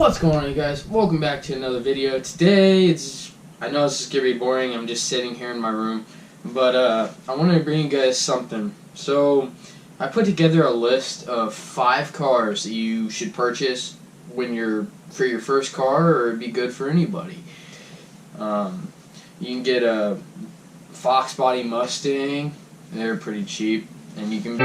What's going on, you guys? Welcome back to another video. Today, I know this is gonna be boring. I'm just sitting here in my room, but I want to bring you guys something. So, I put together a list of 5 cars that you should purchase for your first car, or it'd be good for anybody. You can get a Fox Body Mustang. They're pretty cheap, and you can.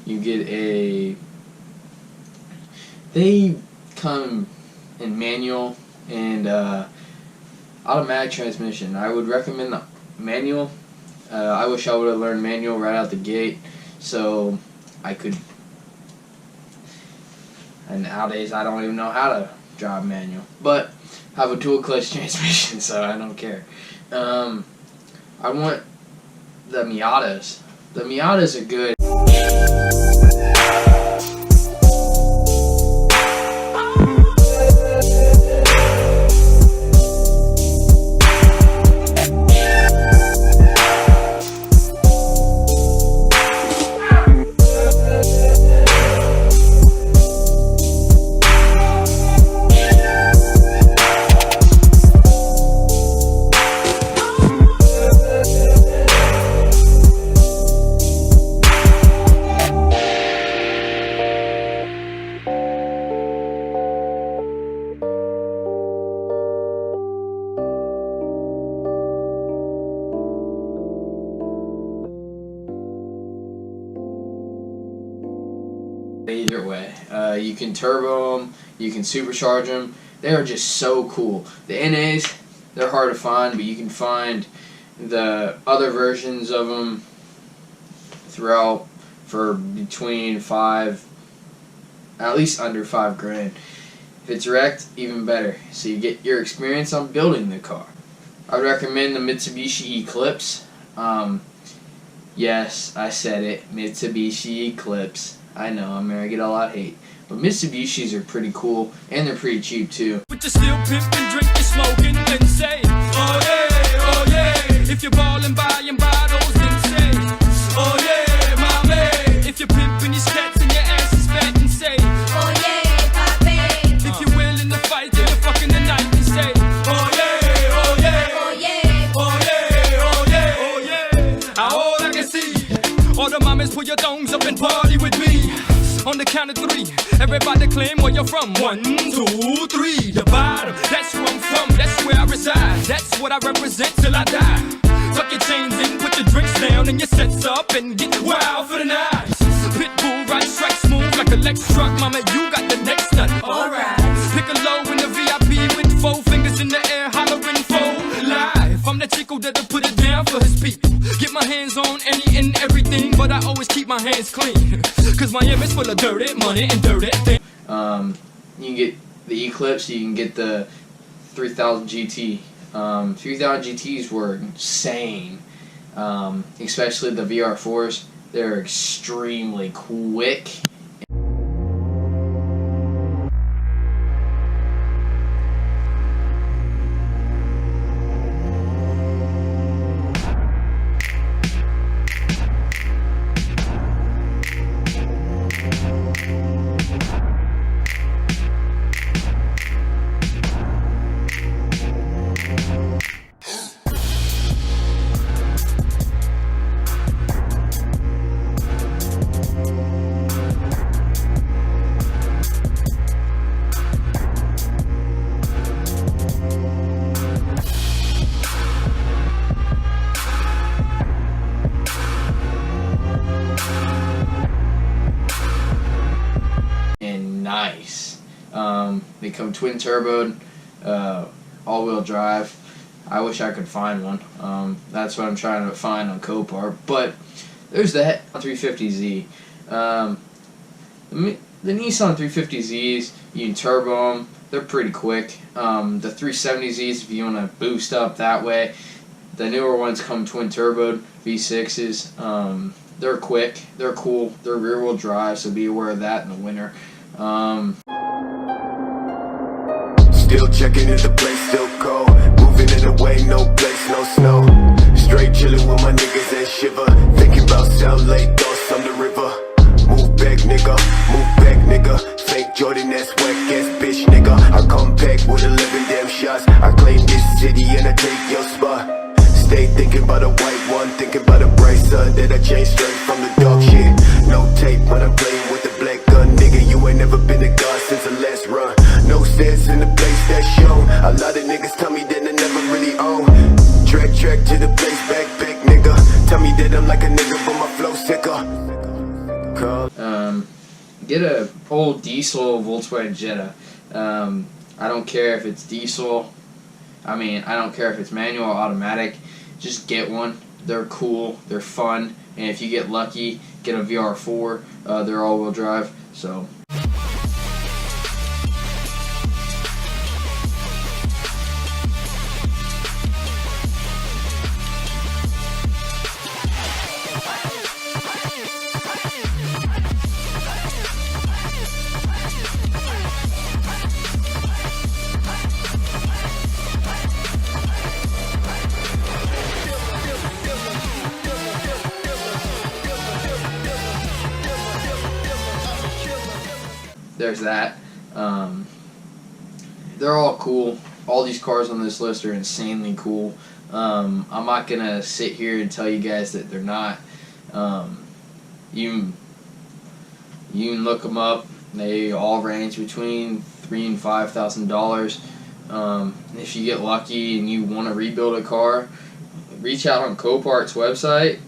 You get they come in manual and automatic transmission. I would recommend the manual. I wish I would have learned manual right out the gate, so I could. And nowadays I don't even know how to drive manual, but I have a dual clutch transmission, so I don't care. I want the Miatas. The Miatas are good. Either way, you can turbo them, you can supercharge them. They are just so cool. The NAs, they're hard to find, but you can find the other versions of them throughout for between at least under $5,000. If it's wrecked, even better. So you get your experience on building the car. I recommend the Mitsubishi Eclipse. Yes, I said it, Mitsubishi Eclipse. I know, I'm gonna get a lot of hate. But Mitsubishis are pretty cool, and they're pretty cheap too. But you still pimpin', drinkin', smoking, then say, oh yeah, if you're ballin', buying bottles, then say, oh yeah, mommy. If you're pimpin' these cats and your ass is fat, then say, oh yeah, papi. If you're willing to fight, then you're fucking the night, then say, oh yeah, oh yeah, oh yeah, oh yeah, oh yeah, oh yeah. All I can see, all the mamas put your thongs up and party with me. On the count of 3, everybody claim where you're from. 1, 2, 3, the bottom. That's where I'm from, that's where I reside. That's what I represent till I die. Tuck your chains in, put your drinks down, and your sets up, and get wild for the night. Pitbull, right, strike smooth like a Lex truck. Mama, you got the next nut. Alright. Pick a low in the VIP with 4 fingers in the air, hollering for life. I'm the chico that'll put it down for his people. Get my hands on any and everything, but I always keep my hands clean. Cause my image full of dirty money and dirty things. You can get the Eclipse, you can get the 3000 GT. 3000 GTs were insane. Especially the VR4s. They're extremely quick. Nice. They come twin turboed, all-wheel drive. I wish I could find one. That's what I'm trying to find on Copart. But there's the 350Z. The Nissan 350Zs, you can turbo them. They're pretty quick. The 370Zs, if you want to boost up that way, The newer ones come twin turboed V6s. They're quick, they're cool, they're rear wheel drive, so be aware of that in the winter. Still checking if the place still cold. Moving in the way, no place, no snow. Straight chilling with my niggas and shiver. Thinking about South Lake, thoughts on the river. Move back, nigga, move back, nigga. Fake Jordan, that's whack ass bitch, nigga. I come back with 11 damn shots. I claim this city and I take your spot. Stay thinking about a white one, thinking about a bright sun that I changed straight from the dog shit. No tape when I'm playing with the black gun, nigga. You ain't never been a god since the last run. No stairs in the place that's shown. A lot of niggas tell me that I never really own. Track to the place, back, nigga. Tell me that I'm like a nigga, but my flow's sicker. Get a old diesel Volkswagen Jetta. I don't care if it's diesel. I don't care if it's manual or automatic. Just get one. They're cool. They're fun. And if you get lucky, get a VR4. They're all-wheel drive. So. There's that. They're all cool. All these cars on this list are insanely cool. I'm not gonna sit here and tell you guys that they're not. You can look them up. They all range between $3,000 and $5,000. If you get lucky and you want to rebuild a car, reach out on Copart's website.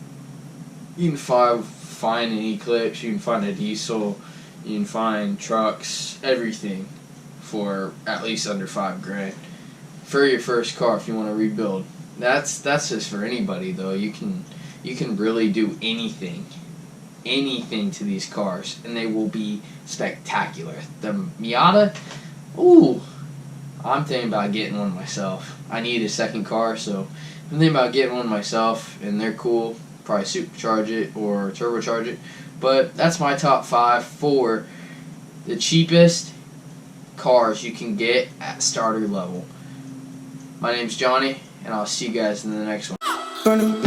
You can find an Eclipse. You can find a diesel. You can find trucks, everything, for at least under $5,000 for your first car if you want to rebuild. That's just for anybody though. You can really do anything to these cars, and they will be spectacular. The Miata, ooh, I'm thinking about getting one myself. I need a second car, so I'm thinking about getting one myself, and they're cool. Probably supercharge it or turbocharge it. But that's my top 5 for the cheapest cars you can get at starter level. My name's Johnny, and I'll see you guys in the next one.